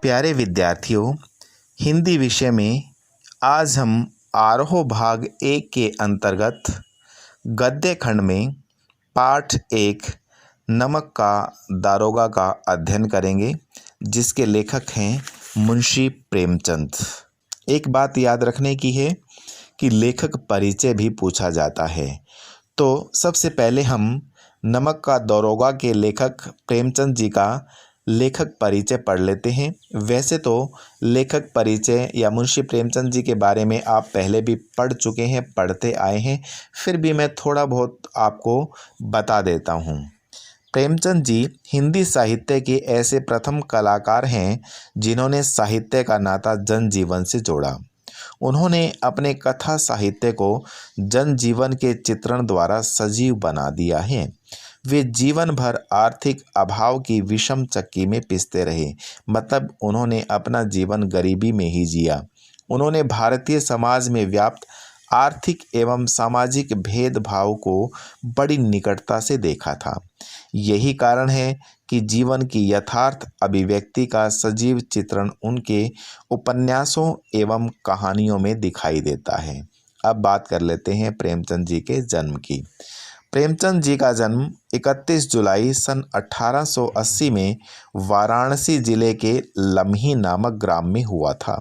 प्यारे विद्यार्थियों, हिंदी विषय में आज हम आरोह भाग 1 के अंतर्गत गद्य खंड में पाठ 1 नमक का दारोगा का अध्ययन करेंगे, जिसके लेखक हैं मुंशी प्रेमचंद। एक बात याद रखने की है कि लेखक परिचय भी पूछा जाता है। तो सबसे पहले हम नमक का दारोगा के लेखक प्रेमचंद जी का लेखक परिचय पढ़ लेते हैं। वैसे तो लेखक परिचय या मुंशी प्रेमचंद जी के बारे में आप पहले भी पढ़ चुके हैं, पढ़ते आए हैं, फिर भी मैं थोड़ा बहुत आपको बता देता हूँ। प्रेमचंद जी हिंदी साहित्य के ऐसे प्रथम कलाकार हैं जिन्होंने साहित्य का नाता जनजीवन से जोड़ा। उन्होंने अपने कथा साहित्य को जनजीवन के चित्रण द्वारा सजीव बना दिया है। वे जीवन भर आर्थिक अभाव की विषम चक्की में पिसते रहे, मतलब उन्होंने अपना जीवन गरीबी में ही जिया। उन्होंने भारतीय समाज में व्याप्त आर्थिक एवं सामाजिक भेदभाव को बड़ी निकटता से देखा था। यही कारण है कि जीवन की यथार्थ अभिव्यक्ति का सजीव चित्रण उनके उपन्यासों एवं कहानियों में दिखाई देता है। अब बात कर लेते हैं प्रेमचंद जी के जन्म की। प्रेमचंद जी का जन्म 31 जुलाई सन 1880 में वाराणसी जिले के लम्ही नामक ग्राम में हुआ था।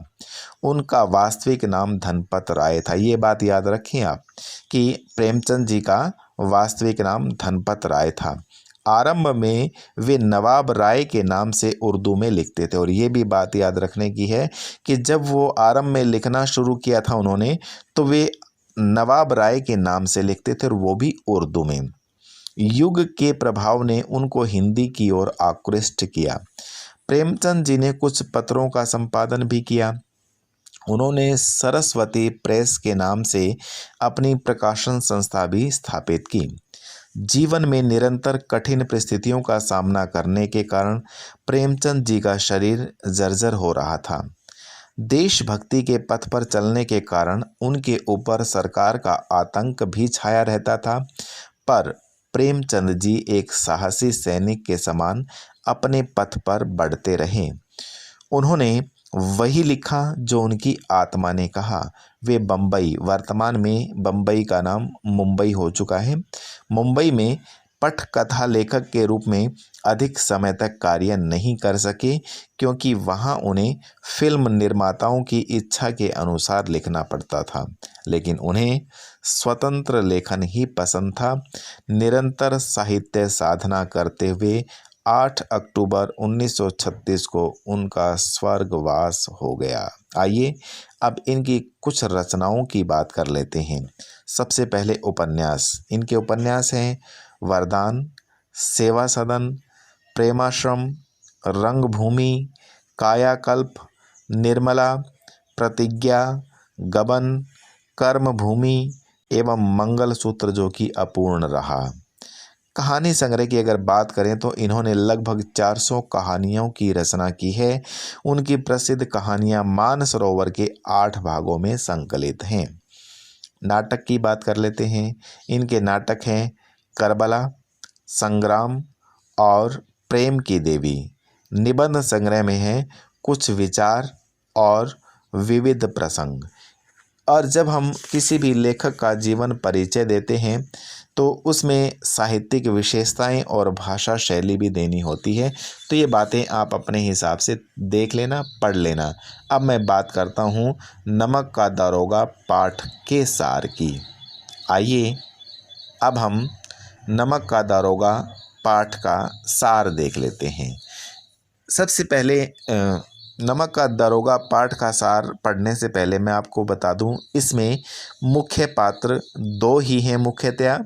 उनका वास्तविक नाम धनपत राय था। ये बात याद रखें आप कि प्रेमचंद जी का वास्तविक नाम धनपत राय था। आरंभ में वे नवाब राय के नाम से उर्दू में लिखते थे, और ये भी बात याद रखने की है कि जब वो आरंभ में लिखना शुरू किया था उन्होंने, तो वे नवाब राय के नाम से लिखते थे, और वो भी उर्दू में। युग के प्रभाव ने उनको हिंदी की ओर आकृष्ट किया। प्रेमचंद जी ने कुछ पत्रों का संपादन भी किया। उन्होंने सरस्वती प्रेस के नाम से अपनी प्रकाशन संस्था भी स्थापित की। जीवन में निरंतर कठिन परिस्थितियों का सामना करने के कारण प्रेमचंद जी का शरीर जर्जर हो रहा था। देशभक्ति के पथ पर चलने के कारण उनके ऊपर सरकार का आतंक भी छाया रहता था, पर प्रेमचंद जी एक साहसी सैनिक के समान अपने पथ पर बढ़ते रहे। उन्होंने वही लिखा जो उनकी आत्मा ने कहा। वे बम्बई, वर्तमान में बम्बई का नाम मुंबई हो चुका है, मुंबई में पटकथा लेखक के रूप में अधिक समय तक कार्य नहीं कर सके, क्योंकि वहां उन्हें फिल्म निर्माताओं की इच्छा के अनुसार लिखना पड़ता था। लेकिन उन्हें स्वतंत्र लेखन ही पसंद था। निरंतर साहित्य साधना करते हुए 8 अक्टूबर 1936 को उनका स्वर्गवास हो गया। आइए अब इनकी कुछ रचनाओं की बात कर लेते हैं। सबसे पहले उपन्यास। इनके उपन्यास हैं वरदान, सेवा सदन, प्रेमाश्रम, रंगभूमि, कायाकल्प, निर्मला, प्रतिज्ञा, गबन, कर्मभूमि एवं मंगलसूत्र, जो कि अपूर्ण रहा। कहानी संग्रह की अगर बात करें तो इन्होंने लगभग 400 कहानियों की रचना की है। उनकी प्रसिद्ध कहानियां मानसरोवर के 8 भागों में संकलित हैं। नाटक की बात कर लेते हैं। इनके नाटक हैं करबला, संग्राम और प्रेम की देवी। निबंध संग्रह में है कुछ विचार और विविध प्रसंग। और जब हम किसी भी लेखक का जीवन परिचय देते हैं तो उसमें साहित्यिक विशेषताएं और भाषा शैली भी देनी होती है। तो ये बातें आप अपने हिसाब से देख लेना, पढ़ लेना। अब मैं बात करता हूँ नमक का दारोगा पाठ के सार की। आइए अब हम नमक का दारोगा पाठ का सार देख लेते हैं। सबसे पहले नमक का दारोगा पाठ का सार पढ़ने से पहले मैं आपको बता दूं, इसमें मुख्य पात्र 2 ही हैं मुख्यतया।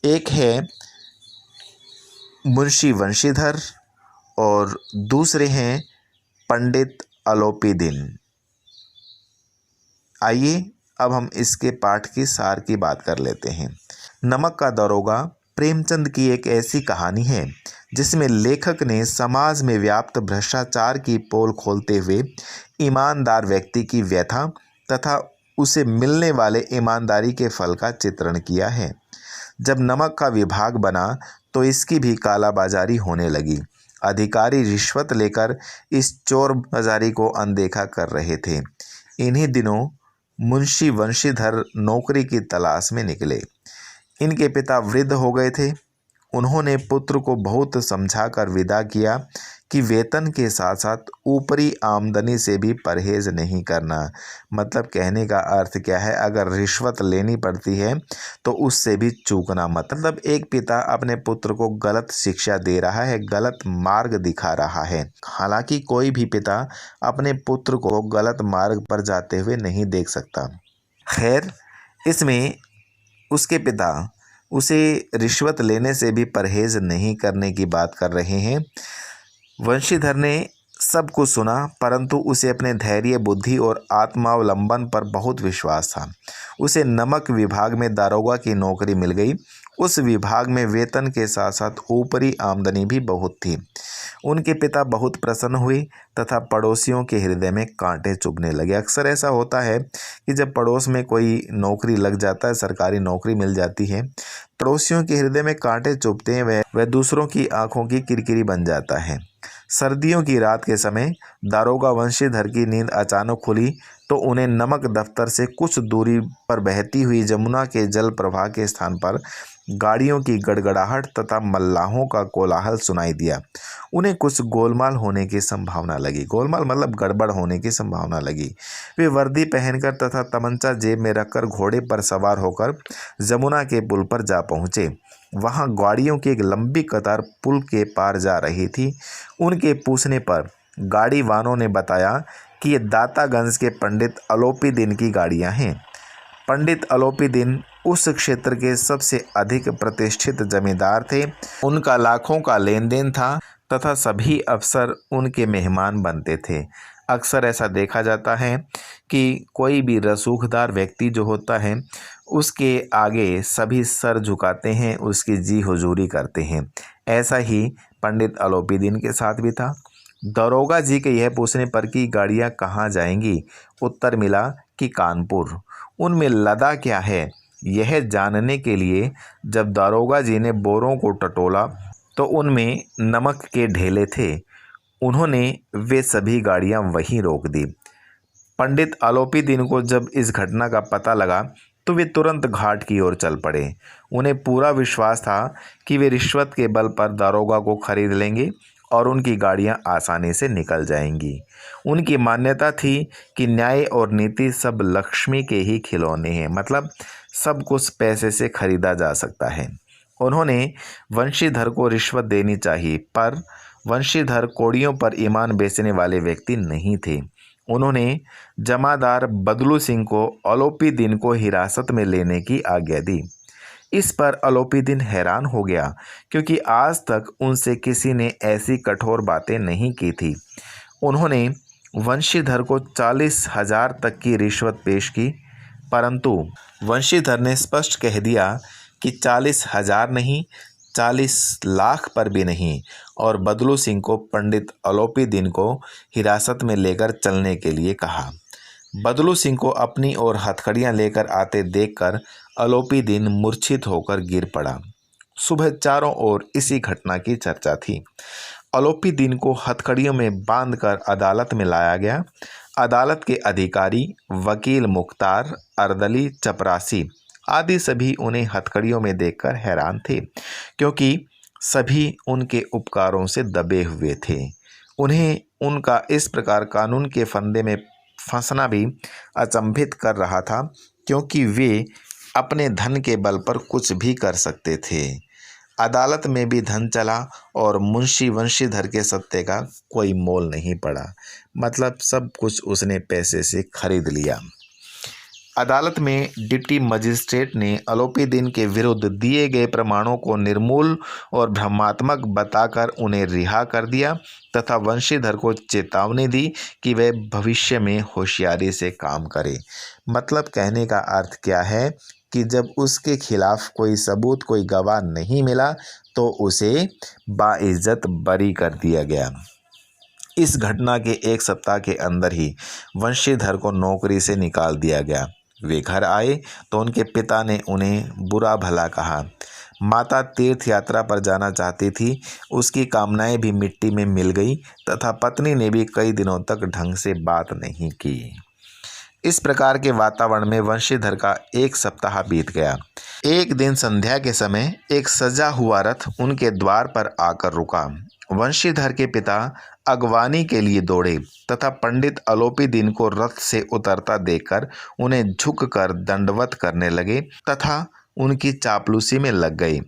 एक है मुंशी वंशीधर और दूसरे हैं पंडित अलोपीदीन। आइए अब हम इसके पाठ की सार की बात कर लेते हैं। नमक का दारोगा प्रेमचंद की एक ऐसी कहानी है जिसमें लेखक ने समाज में व्याप्त भ्रष्टाचार की पोल खोलते हुए ईमानदार व्यक्ति की व्यथा तथा उसे मिलने वाले ईमानदारी के फल का चित्रण किया है। जब नमक का विभाग बना तो इसकी भी कालाबाजारी होने लगी। अधिकारी रिश्वत लेकर इस चोर बाजारी को अनदेखा कर रहे थे। इन्हीं दिनों मुंशी वंशीधर नौकरी की तलाश में निकले। इनके पिता वृद्ध हो गए थे। उन्होंने पुत्र को बहुत समझाकर विदा किया कि वेतन के साथ साथ ऊपरी आमदनी से भी परहेज नहीं करना। मतलब कहने का अर्थ क्या है, अगर रिश्वत लेनी पड़ती है तो उससे भी चूकना मत। मतलब एक पिता अपने पुत्र को गलत शिक्षा दे रहा है, गलत मार्ग दिखा रहा है। हालांकि कोई भी पिता अपने पुत्र को गलत मार्ग पर जाते हुए नहीं देख सकता। खैर, इसमें उसके पिता उसे रिश्वत लेने से भी परहेज नहीं करने की बात कर रहे हैं। वंशीधर ने सब कुछ सुना, परंतु उसे अपने धैर्य, बुद्धि और आत्मावलंबन पर बहुत विश्वास था। उसे नमक विभाग में दारोगा की नौकरी मिल गई। उस विभाग में वेतन के साथ साथ ऊपरी आमदनी भी बहुत थी। उनके पिता बहुत प्रसन्न हुए तथा पड़ोसियों के हृदय में कांटे चुभने लगे। अक्सर ऐसा होता है कि जब पड़ोस में कोई नौकरी लग जाता है, सरकारी नौकरी मिल जाती है, पड़ोसियों के हृदय में कांटे चुभते हैं, वह दूसरों की आंखों की किरकिरी बन जाता है। सर्दियों की रात के समय दारोगा वंशीधर की नींद अचानक खुली तो उन्हें नमक दफ्तर से कुछ दूरी पर बहती हुई जमुना के जल प्रवाह के स्थान पर गाड़ियों की गड़गड़ाहट तथा मल्लाहों का कोलाहल सुनाई दिया। उन्हें कुछ गोलमाल होने की संभावना लगी। गोलमाल मतलब गड़बड़ होने की संभावना लगी। वे वर्दी पहनकर तथा तमंचा जेब में रखकर घोड़े पर सवार होकर जमुना के पुल पर जा पहुँचे। वहाँ गाड़ियों की एक लंबी कतार पुल के पार जा रही थी। उनके पूछने पर गाड़ी वालों ने बताया कि ये दातागंज के पंडित अलोपी दिन की गाड़ियाँ हैं। पंडित अलोपी दिन उस क्षेत्र के सबसे अधिक प्रतिष्ठित जमींदार थे। उनका लाखों का लेन देन था तथा सभी अफसर उनके मेहमान बनते थे। अक्सर ऐसा देखा जाता है कि कोई भी रसूखदार व्यक्ति जो होता है उसके आगे सभी सर झुकाते हैं, उसकी जी हुजूरी करते हैं। ऐसा ही पंडित अलोपी दिन के साथ भी था। दरोगा जी के यह पूछने पर कि गाड़ियाँ कहाँ जाएंगी, उत्तर मिला कि कानपुर। उनमें लदा क्या है, यह जानने के लिए जब दारोगा जी ने बोरों को टटोला तो उनमें नमक के ढेले थे। उन्होंने वे सभी गाड़ियां वहीं रोक दी। पंडित अलोपी दिन को जब इस घटना का पता लगा तो वे तुरंत घाट की ओर चल पड़े। उन्हें पूरा विश्वास था कि वे रिश्वत के बल पर दारोगा को खरीद लेंगे और उनकी गाड़ियां आसानी से निकल जाएंगी। उनकी मान्यता थी कि न्याय और नीति सब लक्ष्मी के ही खिलौने हैं। मतलब सब कुछ पैसे से खरीदा जा सकता है। उन्होंने वंशीधर को रिश्वत देनी चाहिए, पर वंशीधर कोड़ियों पर ईमान बेचने वाले व्यक्ति नहीं थे। उन्होंने जमादार बदलू सिंह को अलोपी दिन को हिरासत में लेने की आज्ञा दी। इस पर अलोपी दिन हैरान हो गया, क्योंकि आज तक उनसे किसी ने ऐसी कठोर बातें नहीं की थी। उन्होंने वंशीधर को 40,000 तक की रिश्वत पेश की, परंतु वंशीधर ने स्पष्ट कह दिया कि 40,000 नहीं, 40 लाख पर भी नहीं, और बदलू सिंह को पंडित अलोपी दिन को हिरासत में लेकर चलने के लिए कहा। बदलू सिंह को अपनी ओर हथकड़ियां लेकर आते देखकर अलोपी दिन मूर्छित होकर गिर पड़ा। सुबह चारों ओर इसी घटना की चर्चा थी। अलोपी दिन को हथकड़ियों में बांधकर अदालत में लाया गया। अदालत के अधिकारी, वकील मुख्तार, अर्दली, चपरासी आदि सभी उन्हें हथकड़ियों में देखकर हैरान थे, क्योंकि सभी उनके उपकारों से दबे हुए थे। उन्हें उनका इस प्रकार कानून के फंदे में फंसना भी अचंभित कर रहा था, क्योंकि वे अपने धन के बल पर कुछ भी कर सकते थे। अदालत में भी धन चला और मुंशी वंशीधर के सत्य का कोई मोल नहीं पड़ा। मतलब सब कुछ उसने पैसे से खरीद लिया। अदालत में डिप्टी मजिस्ट्रेट ने अलोपी दिन के विरुद्ध दिए गए प्रमाणों को निर्मूल और भ्रमात्मक बताकर उन्हें रिहा कर दिया तथा वंशीधर को चेतावनी दी कि वह भविष्य में होशियारी से काम करे। मतलब कहने का अर्थ क्या है कि जब उसके खिलाफ कोई सबूत, कोई गवाह नहीं मिला तो उसे बाइज्जत बरी कर दिया गया। इस घटना के एक सप्ताह के अंदर ही वंशीधर को नौकरी से निकाल दिया गया। वे घर आए तो उनके पिता ने उन्हें बुरा भला कहा। माता तीर्थ यात्रा पर जाना चाहती थी, उसकी कामनाएं भी मिट्टी में मिल गई तथा पत्नी ने भी कई दिनों तक ढंग से बात नहीं की। इस प्रकार के वातावरण में वंशीधर का एक सप्ताह बीत गया। एक दिन संध्या के समय एक सजा हुआ रथ उनके द्वार पर आकर रुका। वंशीधर के पिता अगवानी के लिए दौड़े तथा पंडित अलोपीदीन को रथ से उतरता देखकर उन्हें झुककर दंडवत करने लगे तथा उनकी चापलूसी में लग गए।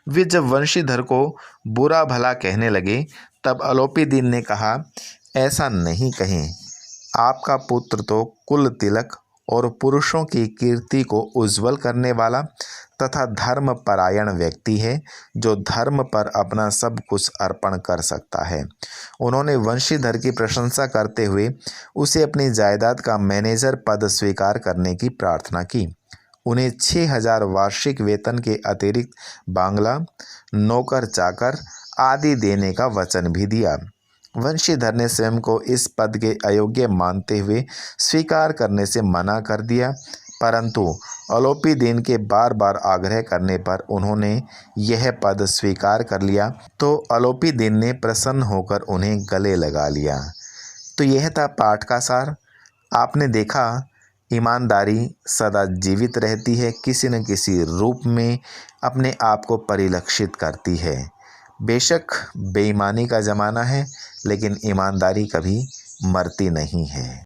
वे जब वंशीधर को बुरा भला कहने लगे तब अलोपीदीन ने कहा, ऐसा नहीं कहें, आपका पुत्र तो कुल तिलक और पुरुषों की कीर्ति को उज्जवल करने वाला तथा धर्म परायण व्यक्ति है, जो धर्म पर अपना सब कुछ अर्पण कर सकता है। उन्होंने वंशीधर की प्रशंसा करते हुए उसे अपनी जायदाद का मैनेजर पद स्वीकार करने की प्रार्थना की। उन्हें 6,000 वार्षिक वेतन के अतिरिक्त बांग्ला, नौकर चाकर आदि देने का वचन भी दिया। वंशीधर ने स्वयं को इस पद के अयोग्य मानते हुए स्वीकार करने से मना कर दिया, परंतु अलोपीदीन के बार बार आग्रह करने पर उन्होंने यह पद स्वीकार कर लिया तो अलोपीदीन ने प्रसन्न होकर उन्हें गले लगा लिया। तो यह था पाठ का सार। आपने देखा, ईमानदारी सदा जीवित रहती है, किसी न किसी रूप में अपने आप को परिलक्षित करती है। बेशक बेईमानी का ज़माना है, लेकिन ईमानदारी कभी मरती नहीं है।